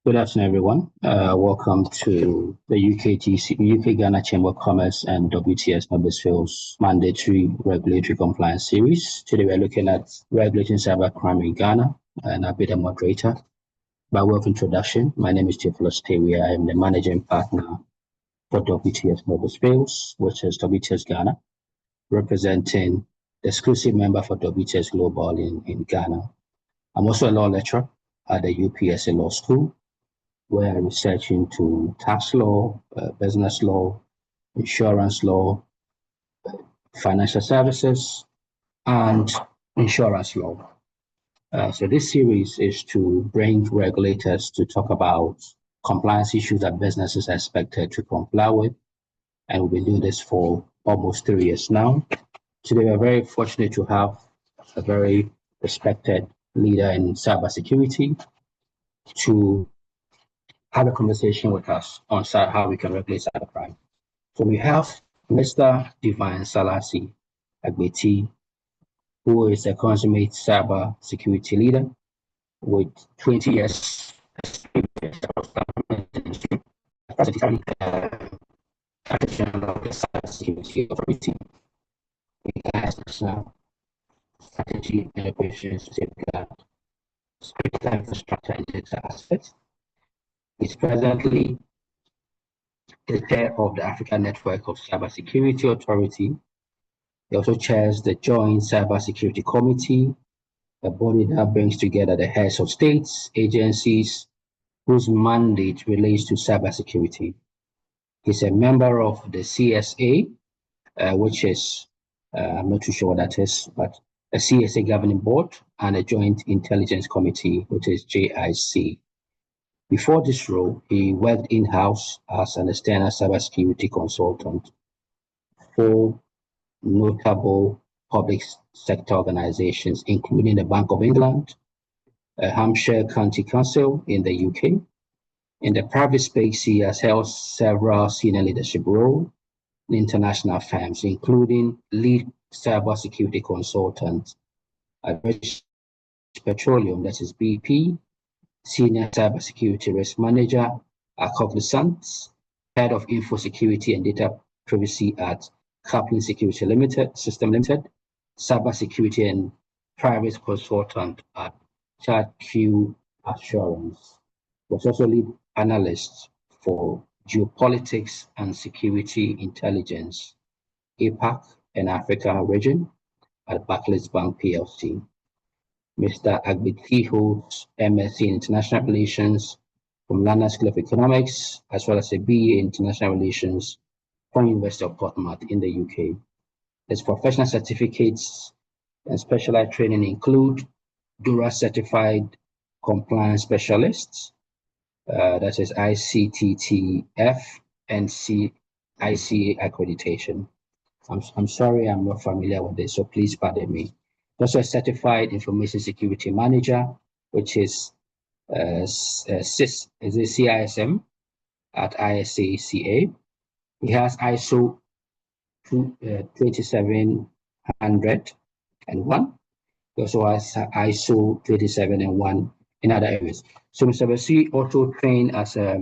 Good afternoon, everyone. Welcome to the UK Ghana Chamber of Commerce and WTS Membersville's mandatory regulatory compliance series. Today, we're looking at regulating cybercrime in Ghana, and I'll be the moderator. By way of introduction, my name is Theophilus Tewi. I am the managing partner for WTS Membersville's, which is WTS Ghana, representing the exclusive member for WTS Global in Ghana. I'm also a law lecturer at the UPSA Law School, where I research into tax law, business law, insurance law, financial services, and insurance law. So this series is to bring regulators to talk about compliance issues that businesses are expected to comply with. And we've been doing this for almost 3 years now. Today, we're very fortunate to have a very respected leader in cybersecurity to have a conversation with us on how we can regulate cybercrime. So we have Mr. Divine Salasi Agbeti, who is a consummate cybersecurity leader with 20 years experience across government industry, specifically of the cybersecurity authority. He has national strategy and operations to safeguard critical infrastructure and data aspects. He's presently the chair of the African Network of Cybersecurity Authority. He also chairs the Joint Cybersecurity Committee, a body that brings together the heads of states, agencies whose mandate relates to cybersecurity. He's a member of the CSA, which is, I'm not too sure what that is, but a CSA governing board and a Joint Intelligence Committee, which is JIC. Before this role, he worked in-house as an external cybersecurity consultant for notable public sector organizations, including the Bank of England, Hampshire County Council in the UK. In the private space, he has held several senior leadership roles in international firms, including lead cybersecurity consultant at British Petroleum, that is BP, Senior Cybersecurity Risk Manager at Cognizant, Head of Info Security and Data Privacy at Kaplan Security System Limited, Cybersecurity and Private Consultant at ChartQ Assurance. Was also lead analyst for Geopolitics and Security Intelligence, APAC and Africa region at Barclays Bank PLC. Mr. Agbeti holds MSc in International Relations from London School of Economics, as well as a BA in International Relations from University of Portsmouth in the UK. His professional certificates and specialized training include DURA Certified Compliance Specialist, that is ICTTF and ICA accreditation. I'm sorry, I'm not familiar with this, so please pardon me. Also a Certified Information Security Manager, which is CISM at ISACA. He has ISO 27701. He also has ISO 27001 in other areas. So Mr. Basi also trained as a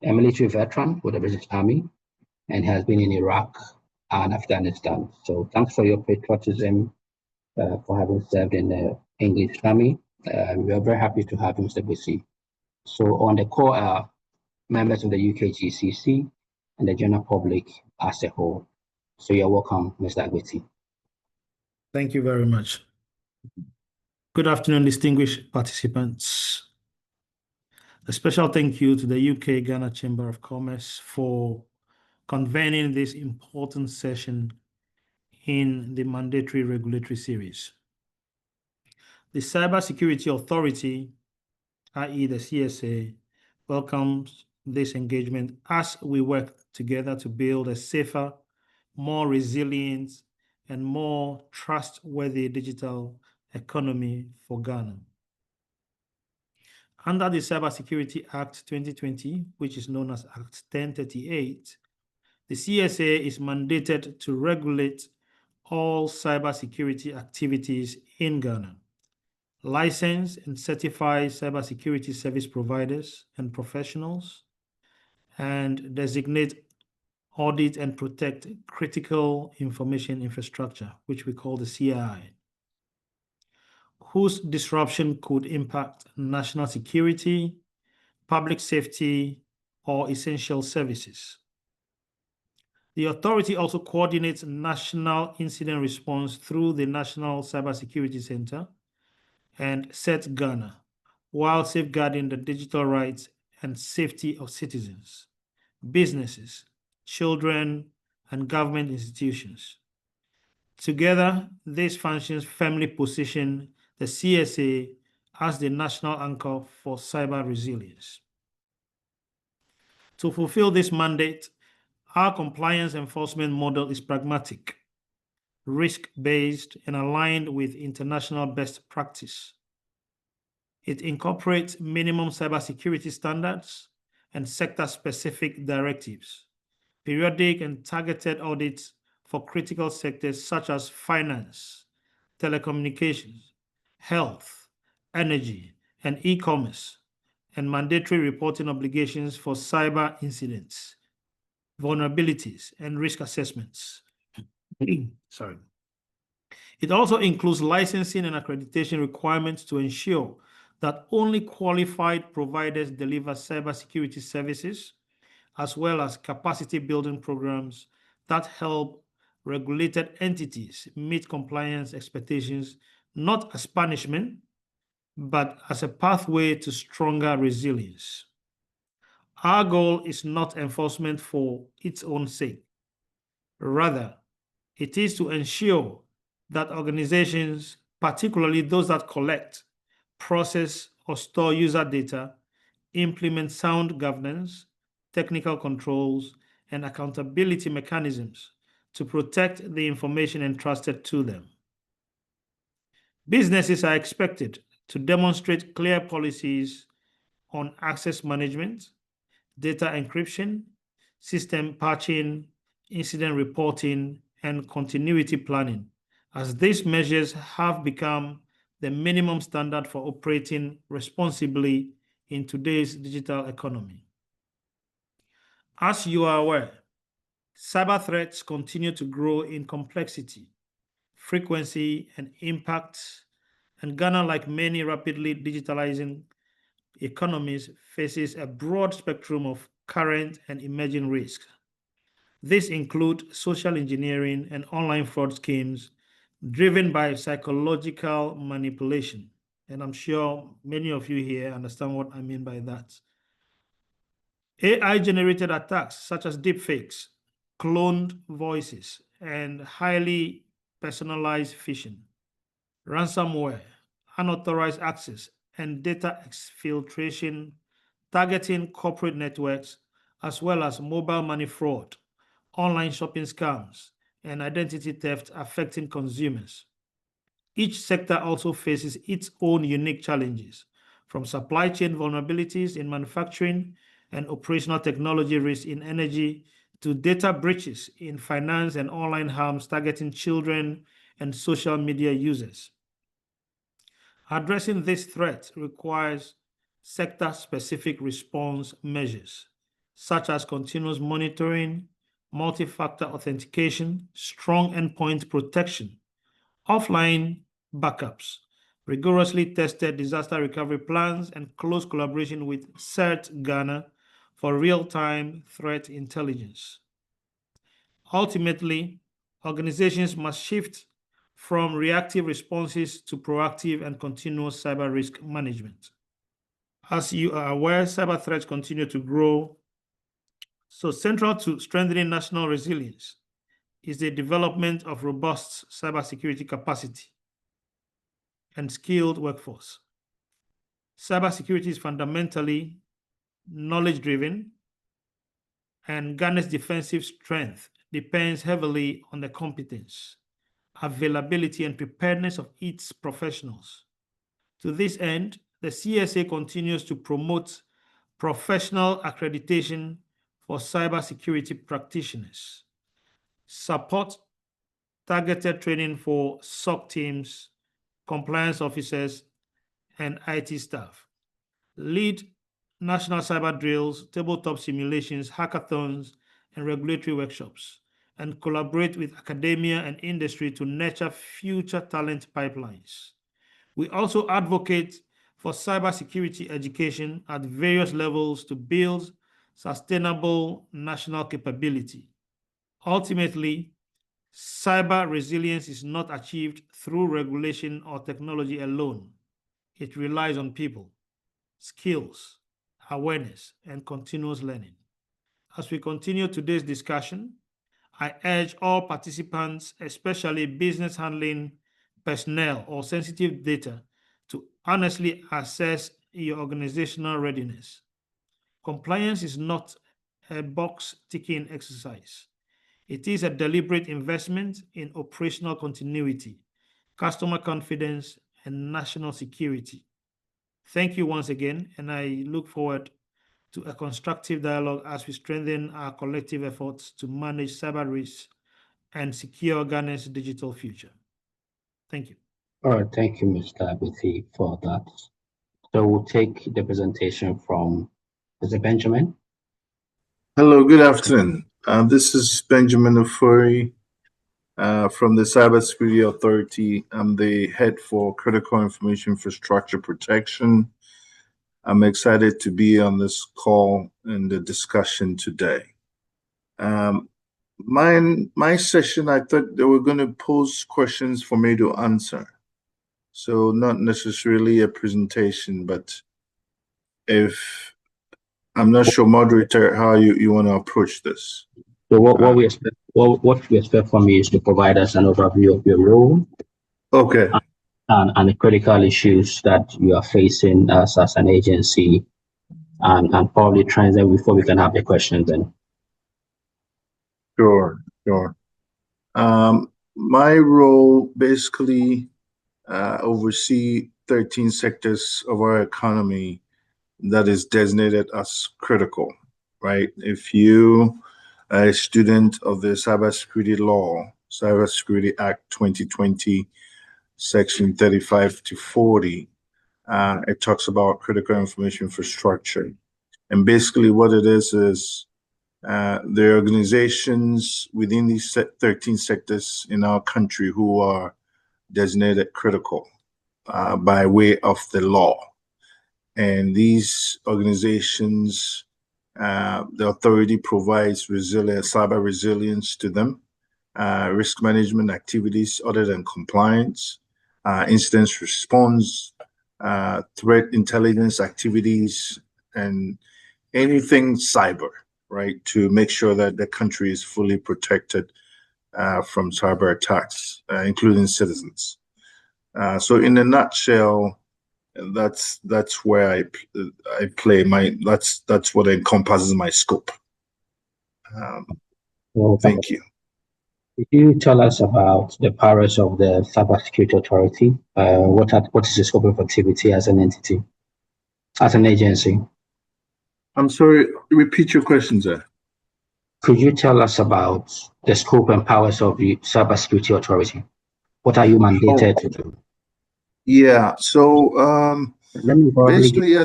military veteran with the British Army and has been in Iraq and Afghanistan. So thanks for your patriotism, for having served in the English Army. We are very happy to have you, Mr. Basi. So on the call are members of the UKGCC and the general public as a whole. So you're welcome, Mr. Agbeti. Thank you very much. Good afternoon, distinguished participants. A special thank you to the UK Ghana Chamber of Commerce for convening this important session in the mandatory regulatory series. The Cybersecurity Authority, i.e. the CSA, welcomes this engagement as we work together to build a safer, more resilient, and more trustworthy digital economy for Ghana. Under the Cybersecurity Act 2020, which is known as Act 1038, the CSA is mandated to regulate all cybersecurity activities in Ghana, license and certify cybersecurity service providers and professionals, and designate, audit, and protect critical information infrastructure, which we call the CII, whose disruption could impact national security, public safety, or essential services. The authority also coordinates national incident response through the National Cybersecurity Center and sets Ghana, while safeguarding the digital rights and safety of citizens, businesses, children, and government institutions. Together, these functions firmly position the CSA as the national anchor for cyber resilience. To fulfill this mandate, our compliance enforcement model is pragmatic, risk-based, and aligned with international best practice. It incorporates minimum cybersecurity standards and sector-specific directives, periodic and targeted audits for critical sectors such as finance, telecommunications, health, energy, and e-commerce, and mandatory reporting obligations for cyber incidents, vulnerabilities, and risk assessments. Sorry. It also includes licensing and accreditation requirements to ensure that only qualified providers deliver cybersecurity services, as well as capacity building programs that help regulated entities meet compliance expectations, not as punishment, but as a pathway to stronger resilience. Our goal is not enforcement for its own sake. Rather, it is to ensure that organizations, particularly those that collect, process, or store user data, implement sound governance, technical controls, and accountability mechanisms to protect the information entrusted to them. Businesses are expected to demonstrate clear policies on access management, data encryption, system patching, incident reporting, and continuity planning, as these measures have become the minimum standard for operating responsibly in today's digital economy. As you are aware, cyber threats continue to grow in complexity, frequency, and impact, and Ghana, like many rapidly digitalizing economies, faces a broad spectrum of current and emerging risks. These include social engineering and online fraud schemes driven by psychological manipulation. And I'm sure many of you here understand what I mean by that. AI-generated attacks such as deepfakes, cloned voices, and highly personalized phishing, ransomware, unauthorized access, and data exfiltration targeting corporate networks, as well as mobile money fraud, online shopping scams, and identity theft affecting consumers. Each sector also faces its own unique challenges, from supply chain vulnerabilities in manufacturing and operational technology risks in energy to data breaches in finance and online harms targeting children and social media users. Addressing this threat requires sector-specific response measures, such as continuous monitoring, multi-factor authentication, strong endpoint protection, offline backups, rigorously tested disaster recovery plans, and close collaboration with CERT Ghana for real-time threat intelligence. Ultimately, organizations must shift from reactive responses to proactive and continuous cyber risk management. As you are aware, cyber threats continue to grow. So central to strengthening national resilience is the development of robust cybersecurity capacity and skilled workforce. Cybersecurity is fundamentally knowledge-driven, and Ghana's defensive strength depends heavily on the competence, availability, and preparedness of its professionals. To this end, the CSA continues to promote professional accreditation for cybersecurity practitioners, support targeted training for SOC teams, compliance officers, and IT staff. Lead national cyber drills, tabletop simulations, hackathons, and regulatory workshops, and collaborate with academia and industry to nurture future talent pipelines. We also advocate for cybersecurity education at various levels to build sustainable national capability. Ultimately, cyber resilience is not achieved through regulation or technology alone. It relies on people, skills, awareness, and continuous learning. As we continue today's discussion, I urge all participants, especially business handling personnel or sensitive data, to honestly assess your organizational readiness. Compliance is not a box ticking exercise. It is a deliberate investment in operational continuity, customer confidence, and national security. Thank you once again, and I look forward to a constructive dialogue as we strengthen our collective efforts to manage cyber risks and secure Ghana's digital future. Thank you. All right, thank you, Mr. Abithi, for that. So we'll take the presentation from Mr. Benjamin. Hello, good afternoon. This is Benjamin Ofori from the Cybersecurity Authority. I'm the head for Critical Information Infrastructure Protection. I'm excited to be on this call and the discussion today. My session, I thought they were going to pose questions for me to answer. So not necessarily a presentation, but if I'm not sure, moderator, how you want to approach this. So what we expect from you is to provide us an overview of your role. Okay. And the critical issues that you are facing as an agency, and probably translate before we can have the questions then. Sure. My role basically oversee 13 sectors of our economy that is designated as critical, right? If you are a student of the Cybersecurity Law, Cybersecurity Act 2020, Section 35 to 40, it talks about critical information infrastructure. And basically what it is the organizations within these 13 sectors in our country who are designated critical by way of the law. And these organizations, the authority provides cyber resilience to them, risk management activities other than compliance, incident response, threat intelligence activities, and anything cyber, right, to make sure that the country is fully protected from cyber attacks, including citizens. So in a nutshell, that's where I play that's what encompasses my scope. Thank you. Could you tell us about the powers of the Cybersecurity Authority? What is the scope of activity as an entity, as an agency? I'm sorry, repeat your question, sir. Could you tell us about the scope and powers of the Cybersecurity Authority? What are you mandated to do? Yeah, so basically,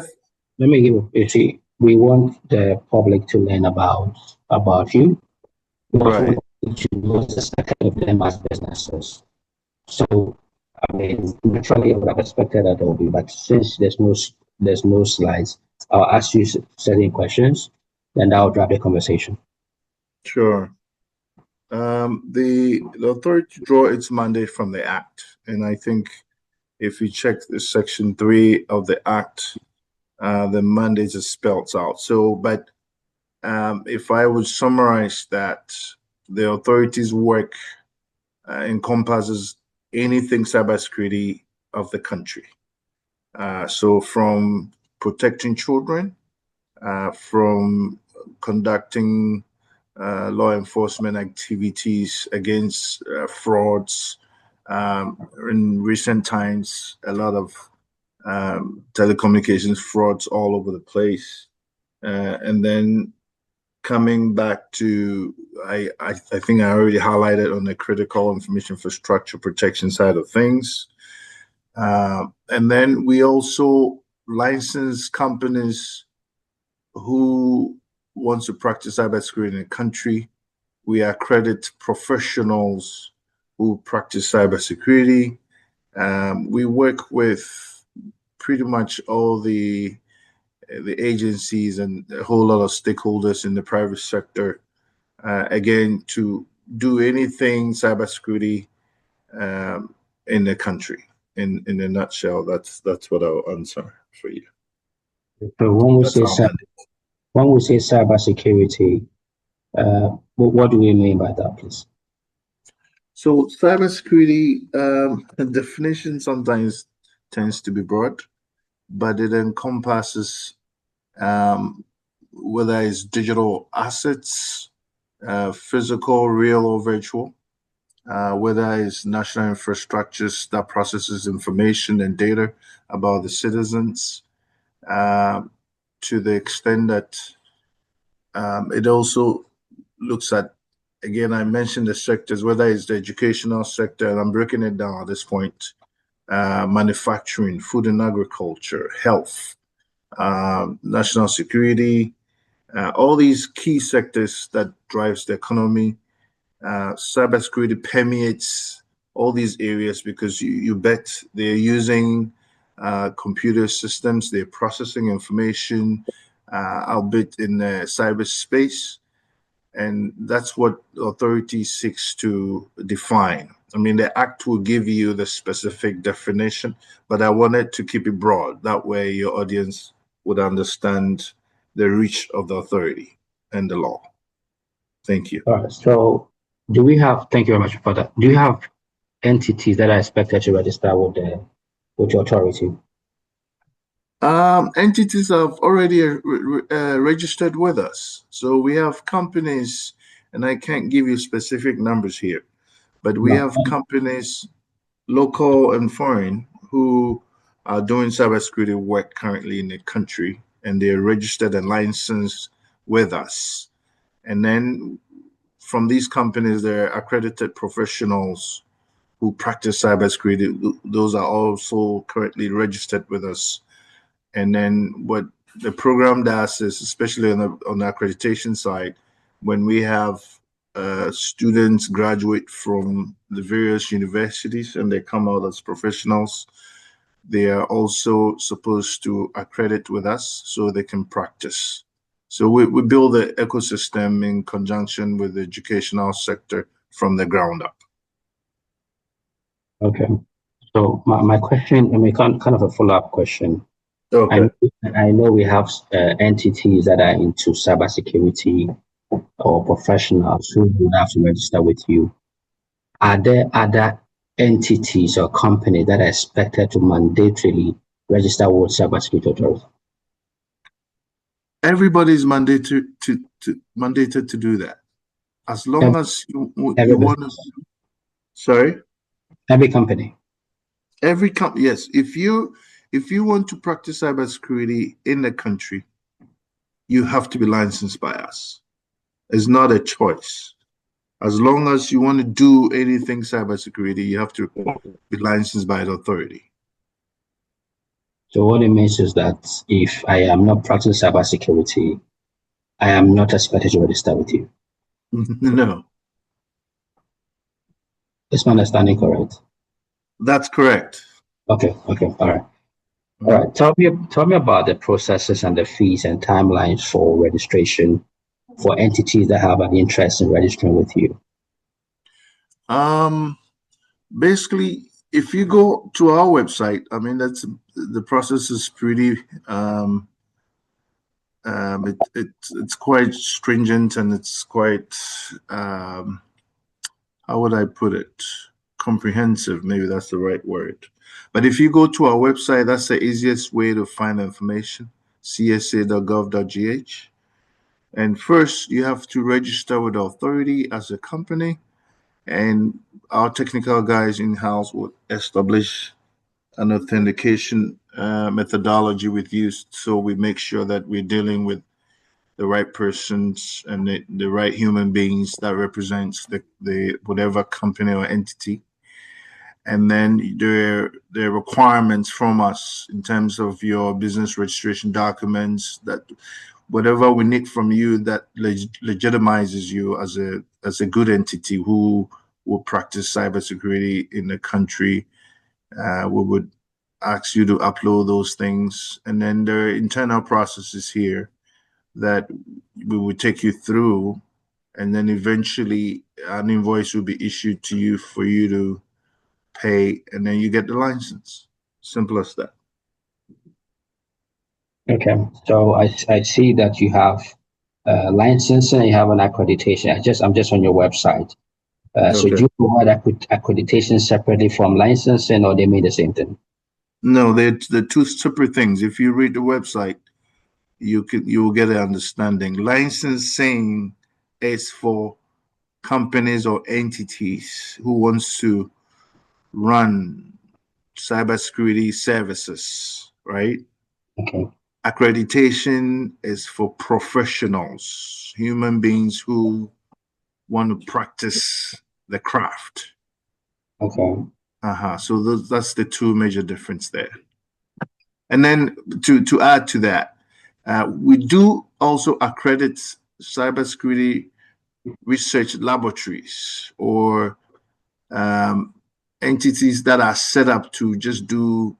we want the public to learn about you. We also right. want to know the sector of them as businesses. So, I mean, naturally, I would have expected that there will be, but since there's no slides, I'll ask you certain questions, then that'll drive the conversation. Sure. The authority draw its mandate from the Act, and I think if you check the Section 3 of the Act, the mandate is spelled out. So, but if I would summarize that, the authority's work encompasses anything cybersecurity of the country. So from protecting children, from conducting law enforcement activities against frauds. In recent times, a lot of telecommunications frauds all over the place. And then coming back to, I think I already highlighted on the critical information infrastructure protection side of things. And then we also license companies who want to practice cybersecurity in the country. We accredit professionals who practice cybersecurity. We work with pretty much all the agencies and a whole lot of stakeholders in the private sector, again, to do anything cybersecurity in the country. In a nutshell, that's what I'll answer for you. So when we That's say our mandate. cybersecurity, what do we mean by that, please? So cybersecurity, the definition sometimes tends to be broad, but it encompasses whether it's digital assets, physical, real, or virtual, whether it's national infrastructures that processes information and data about the citizens, to the extent that it also looks at, again, I mentioned the sectors, whether it's the educational sector, and I'm breaking it down at this point, manufacturing, food and agriculture, health, national security, all these key sectors that drives the economy. Cybersecurity permeates all these areas because you bet they're using computer systems, they're processing information, albeit in cyberspace. And that's what the authority seeks to define. I mean, the act will give you the specific definition, but I wanted to keep it broad. That way, your audience would understand the reach of the authority and the law. Thank you. All right. So, thank you very much for that. Do you have entities that are expected to register with the authority? Entities have already registered with us. So we have companies, and I can't give you specific numbers here, but we have companies, local and foreign, who are doing cybersecurity work currently in the country, and they're registered and licensed with us. And then from these companies, there are accredited professionals who practice cybersecurity. Those are also currently registered with us. And then what the program does is, especially on the accreditation side, when we have students graduate from the various universities and they come out as professionals, they are also supposed to accredit with us so they can practice. So we build the ecosystem in conjunction with the educational sector from the ground up. Okay. So my question, I mean, kind of a follow-up question. Okay. I know we have entities that are into cybersecurity or professionals who would have to register with you. Are there other entities or companies that are expected to mandatorily register with cybersecurity authority? Everybody's mandated to do that, as long as you want to. Sorry. Every company. Every company, yes. If you want to practice cybersecurity in the country, you have to be licensed by us. It's not a choice. As long as you want to do anything cybersecurity, you have to be licensed by the authority. So what it means is that if I am not practicing cybersecurity, I am not expected to register with you. No. Is my understanding correct? That's correct. Okay, all right. All right. Tell me about the processes and the fees and timelines for registration for entities that have an interest in registering with you. Basically, if you go to our website, I mean, that's the process is pretty it's quite stringent, and it's quite how would I put it, comprehensive, maybe that's the right word. But if you go to our website, that's the easiest way to find information, csa.gov.gh. And first you have to register with the authority as a company, and our technical guys in-house will establish an authentication methodology with you, so we make sure that we're dealing with the right persons and the right human beings that represents the whatever company or entity. and then the requirements from us in terms of your business registration documents, that whatever we need from you that legitimizes you as a good entity who will practice cybersecurity in the country. We would ask you to upload those things, and then there are internal processes here that we would take you through, and then eventually an invoice will be issued to you for you to pay, and then you get the license. Simple as that. Okay, so I see that you have license and you have an accreditation. I'm just on your website. So do Okay. you provide accreditation separately from licensing, or they mean the same thing? No, they're two separate things. If you read the website, you will get an understanding. Licensing is for companies or entities who wants to run cybersecurity services, right? Okay. Accreditation is for professionals, human beings who want to practice the craft. Okay. So that's the two major difference there. And then to add to that, we do also accredit cybersecurity research laboratories or entities that are set up to just do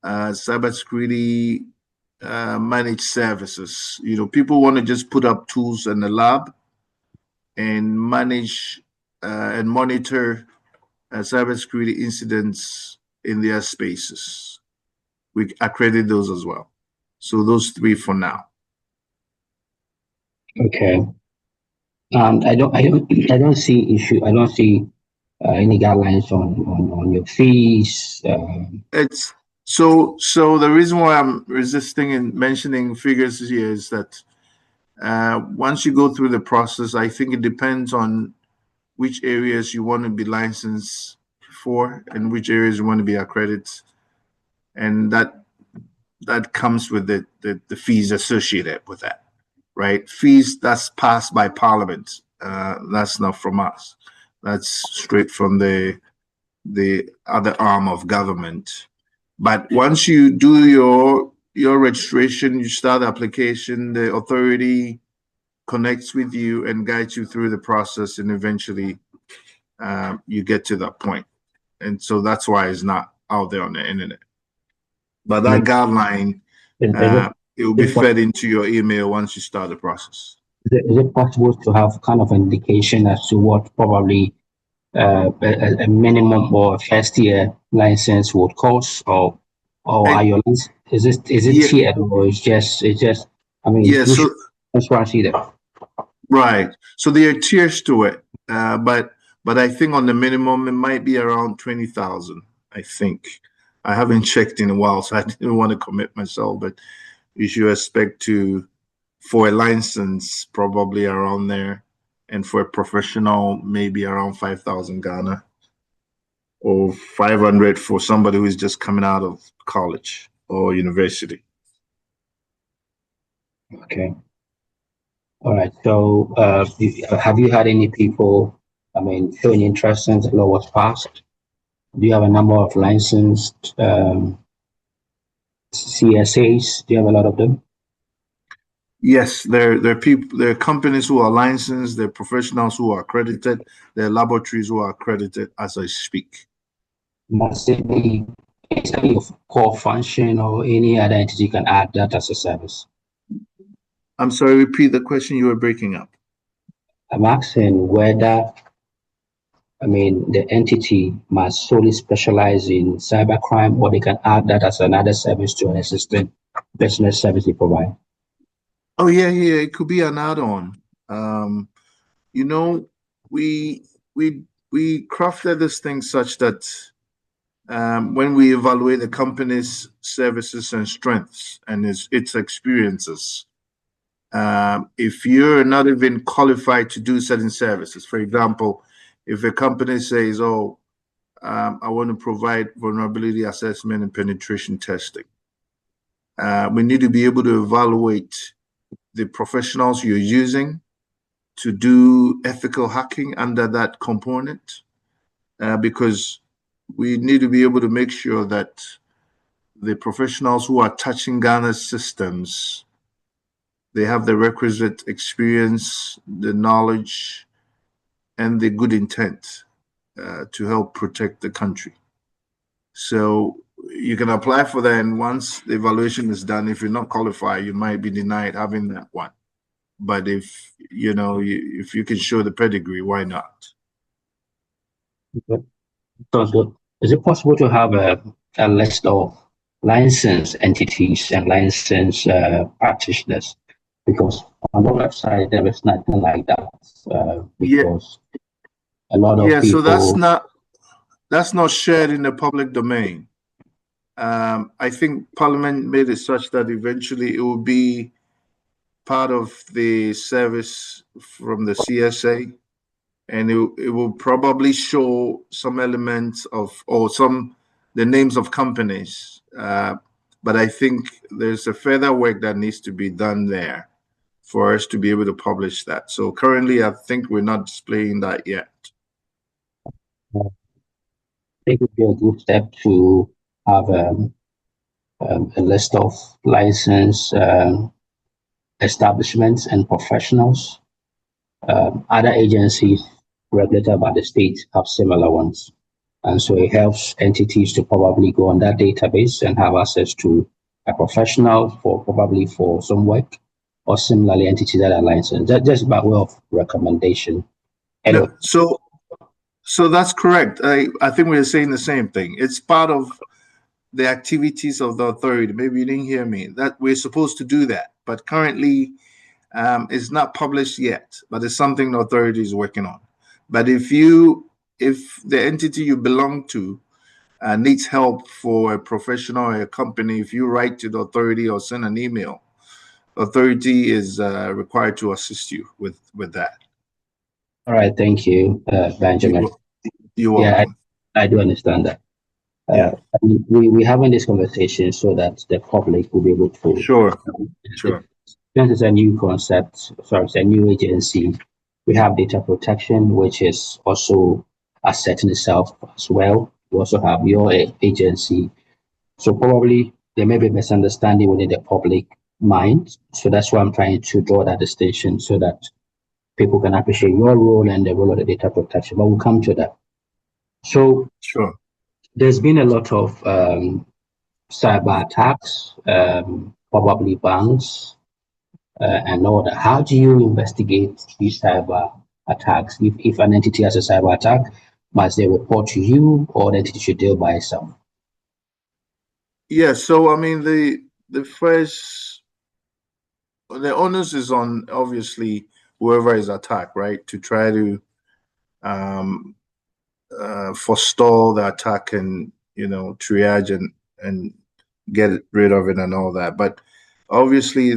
cybersecurity managed services. People want to just put up tools in the lab and manage and monitor cybersecurity incidents in their spaces. We accredit those as well. So those three for now. Okay. I don't see issue. I don't see any guidelines on your fees. It's so the reason why I'm resisting in mentioning figures here is that once you go through the process, I think it depends on which areas you want to be licensed for and which areas you want to be accredited, and that comes with the fees associated with that, right? Fees that's passed by Parliament. That's not from us. That's straight from the other arm of government. But once you do your registration, you start the application, the authority connects with you and guides you through the process, and eventually you get to that point. And so that's why it's not out there on the internet. But that guideline, Is it will be fed into your email once you start the process. is it possible to have kind of an indication as to what probably a minimum or a first year license would cost, or are your is it Yeah, tiered, or it's just I mean yeah. you So should transparency there. right. So there are tiers to it, but I think on the minimum it might be around 20,000. I think I haven't checked in a while, so I didn't want to commit myself. But you should expect for a license probably around there, and for a professional maybe around 5,000 Ghana, or 500 for somebody who is just coming out of college or university. Okay. All right. So have you had any people, I mean, showing interest since the law was passed? Do you have a number of licensed CSAs? Do you have a lot of them? Yes, there are people, there are companies who are licensed, there are professionals who are accredited, there are laboratories who are accredited as I speak. Must it be any kind of core function or any other entity can add that as a service? I'm sorry, repeat the question, you were breaking up. I'm asking whether, I mean, the entity must solely specialize in cybercrime, or they can add that as another service to an existing business service they provide. Oh yeah, it could be an add-on. Um, you know, we we we crafted this thing such that when we evaluate the company's services and strengths and its experiences, if you're not even qualified to do certain services, for example, if a company says, "Oh, I want to provide vulnerability assessment and penetration testing," we need to be able to evaluate the professionals you're using to do ethical hacking under that component, because we need to be able to make sure that the professionals who are touching Ghana's systems, they have the requisite experience, the knowledge, and the good intent to help protect the country. So you can apply for that, and once the evaluation is done, if you're not qualified, you might be denied having that one. But if if you can show the pedigree, why not? Okay. Sounds good. Is it possible to have a list of licensed entities and licensed practitioners? Because on the website there is nothing like that. Because a lot of So people. that's not shared in the public domain. I think Parliament made it such that eventually it will be part of the service from the CSA, and it will probably show some elements of or the names of companies. But I think there's a further work that needs to be done there for us to be able to publish that. So currently, I think we're not displaying that yet. I think it would be a good step to have a list of licensed establishments and professionals. Other agencies regulated by the state have similar ones. And so it helps entities to probably go on that database and have access to a professional for some work, or similarly entities that are licensed. Just by way of recommendation. Anyway. No, so that's correct. I think we're saying the same thing. It's part of the activities of the authority. Maybe you didn't hear me. That we're supposed to do that, but currently it's not published yet. But it's something the authority is working on. But if the entity you belong to needs help for a professional or a company, if you write to the authority or send an email, authority is required to assist you with that. All right, thank you, Benjamin. You're welcome. I do understand that. We're having this conversation so that the public will be able to. Sure. Since it's a new concept, it's a new agency, we have data protection, which is also asserting itself as well. We also have your agency. So probably there may be a misunderstanding within the public mind. So that's why I'm trying to draw that distinction so that people can appreciate your role and the role of the data protection. But we'll come to that. So sure. There's been a lot of cyber attacks, probably banks, and all that. How do you investigate these cyber attacks? If an entity has a cyber attack, must they report to you, or the entity should deal by itself? Yeah, so I mean the onus is on obviously whoever is attacked, right, to try to forestall the attack and triage and get rid of it and all that. But obviously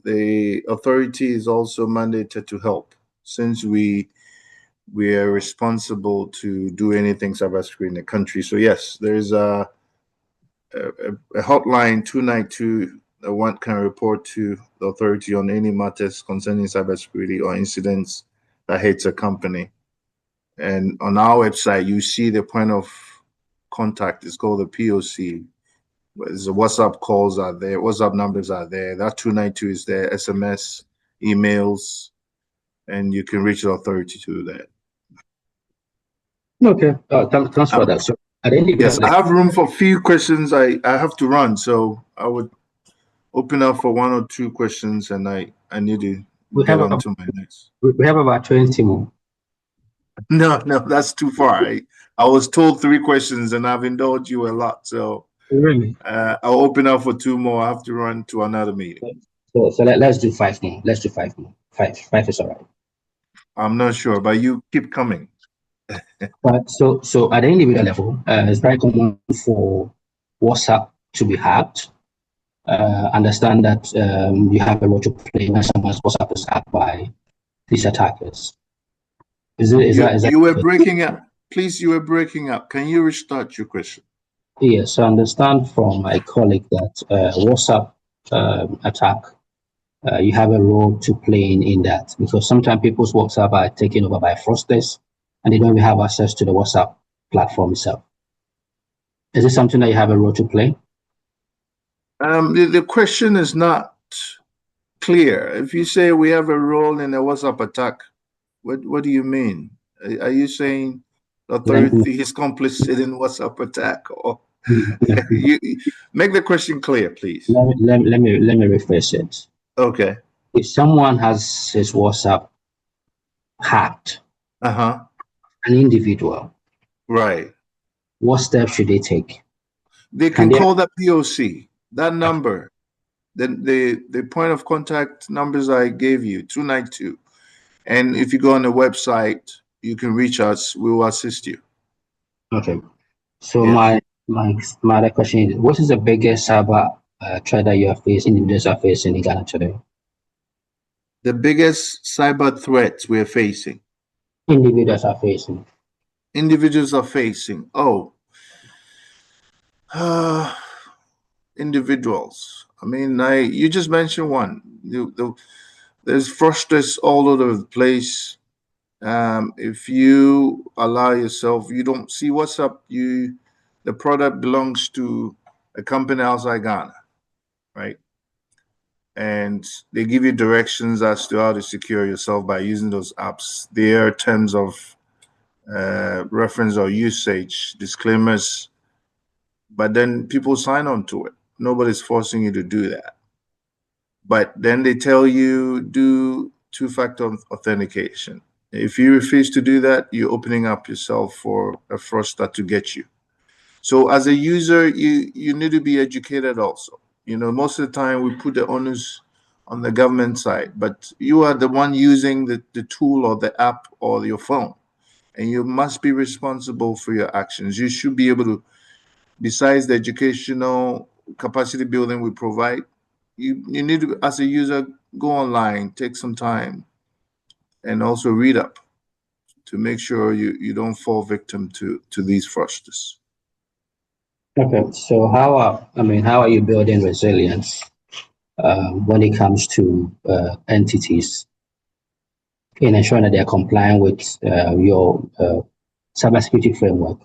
the authority is also mandated to help, since we are responsible to do anything cybersecurity in the country. So yes, there is a hotline 292 that one can report to the authority on any matters concerning cybersecurity or incidents that hits a company. And on our website, you see the point of contact. It's called the POC. The WhatsApp calls are there. WhatsApp numbers are there. That 292 is there. SMS, emails, and you can reach the authority to that. Okay. Thanks for that. So yes, I have room for a few questions. I have to run, so I would open up for one or two questions, and I need to get on to my next. We have about 20 more. No, that's too far. I was told 3 questions, and I've indulged you a lot. So really, I'll open up for 2 more. I have to run to another meeting. So let's do 5 more. Let's do 5 more. Five is all right. I'm not sure, but you keep coming. But so at the individual level, it's very common for WhatsApp to be hacked. Understand that you have a role to play when someone's WhatsApp is hacked by these attackers. You were breaking up. Please, you were breaking up. Can you restart your question? Yes, I understand from my colleague that WhatsApp attack, you have a role to play in that, because sometimes people's WhatsApp are taken over by fraudsters and they don't even have access to the WhatsApp platform itself. Is this something that you have a role to play? The question is not clear. If you say we have a role in a WhatsApp attack, what do you mean? Are you saying the authority is complicit in WhatsApp attack, or you make the question clear, please? Let me rephrase it. Okay. If someone has his WhatsApp hacked, Uh-huh. an individual, Right. what steps should they take? They can call that POC, that number, the point of contact numbers I gave you, 292. And if you go on the website, you can reach us. We will assist you. Okay. So Yes. my other question is, what is the biggest cyber threat that you are facing, individuals are facing in Ghana today? The biggest cyber threats we're facing, Individuals are facing. individuals are facing. Oh, individuals. I mean, you just mentioned one. There's fraudsters all over the place. If you allow yourself, you don't see what's up. The product belongs to a company outside Ghana, right? And they give you directions as to how to secure yourself by using those apps. There are terms of reference or usage disclaimers, but then people sign on to it. Nobody's forcing you to do that. But then they tell you do two-factor authentication. If you refuse to do that, you're opening up yourself for a fraudster to get you. So as a user, you need to be educated also. You know, most of the time we put the onus on the government side, but you are the one using the tool or the app or your phone, and you must be responsible for your actions. You should be able to, besides the educational capacity building we provide, you need to, as a user, go online, take some time, and also read up to make sure you don't fall victim to these fraudsters. Okay. So how are you building resilience when it comes to entities in ensuring that they're complying with your cybersecurity framework?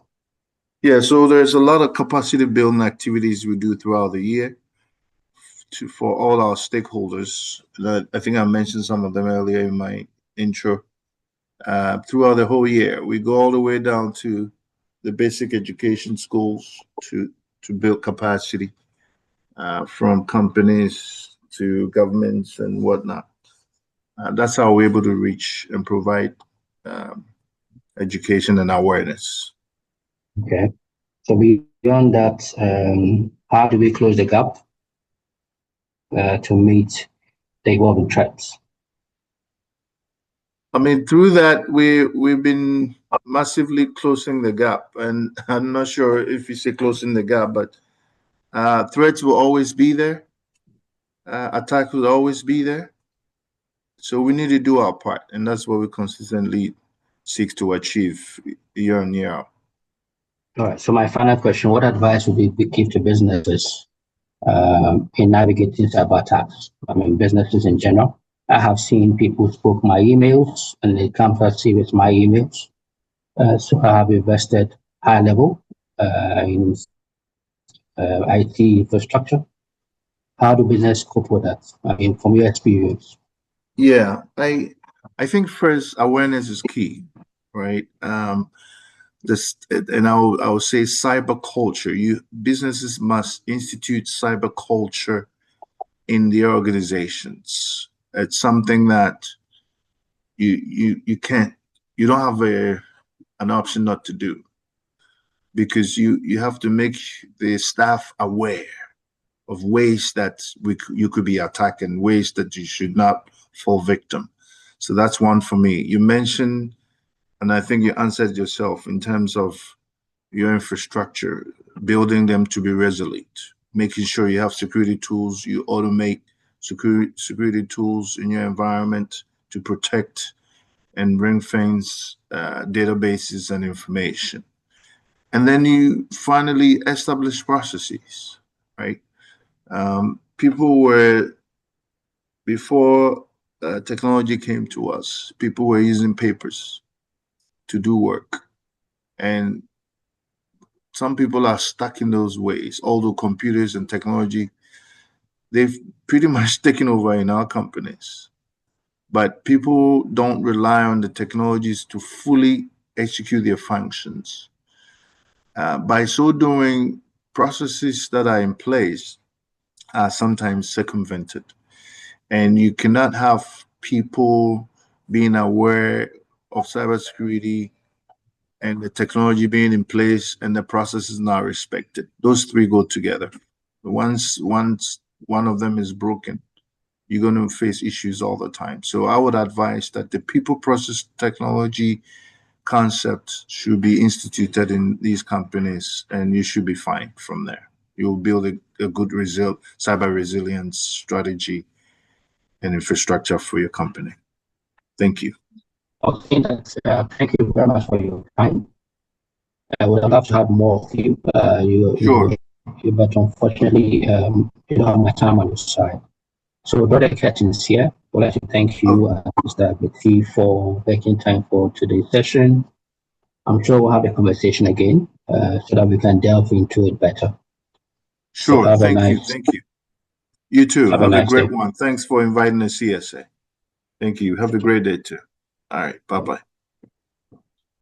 Yeah, so there's a lot of capacity building activities we do throughout the year for all our stakeholders. I think I mentioned some of them earlier in my intro. Throughout the whole year, we go all the way down to the basic education schools to build capacity from companies to governments and whatnot. That's how we're able to reach and provide um, education and awareness. Okay. So beyond that, how do we close the gap to meet the evolving threats? I mean, through that, we've been massively closing the gap, and I'm not sure if you say closing the gap, but threats will always be there. Attacks will always be there. So we need to do our part, and that's what we consistently seek to achieve year on year out. All right. So my final question: what advice would you give to businesses in navigating cyber attacks? I mean, businesses in general. I have seen people spook my emails and they come to see with my emails. So I have invested high level in IT infrastructure. How do business cope with that? I mean, from your experience. Yeah, I think first awareness is key, right? This and I'll say cyber culture. Businesses must institute cyber culture in their organizations. It's something that you can't, you don't have an option not to do, because you have to make the staff aware of ways that you could be attacked and ways that you should not fall victim. So that's one for me. You mentioned, and I think you answered yourself in terms of your infrastructure, building them to be resilient, making sure you have security tools, you automate security tools in your environment to protect and ring fence databases and information. And then you finally establish processes, right? People were, before technology came to us, people were using papers to do work. And some people are stuck in those ways. Although computers and technology, they've pretty much taken over in our companies. But people don't rely on the technologies to fully execute their functions. By so doing, processes that are in place are sometimes circumvented. And you cannot have people being aware of cybersecurity and the technology being in place and the process is not respected. Those three go together. Once one of them is broken, you're going to face issues all the time. So I would advise that the people process technology concept should be instituted in these companies, and you should be fine from there. You'll build a good cyber resilience strategy and infrastructure for your company. Thank you. Okay, thank you very much for your time. I would love to have more of you. Sure. But unfortunately, you don't have my time on your side. So, Brother Curtins here. I'd like to thank you, Mr. Betty, for making time for today's session. I'm sure we'll have a conversation again so that we can delve into it better. Sure. So Thank you. Thank you. You too. Have a great one. Thanks for inviting the CSA. Thank you. Have a great day too. All right. Bye-bye.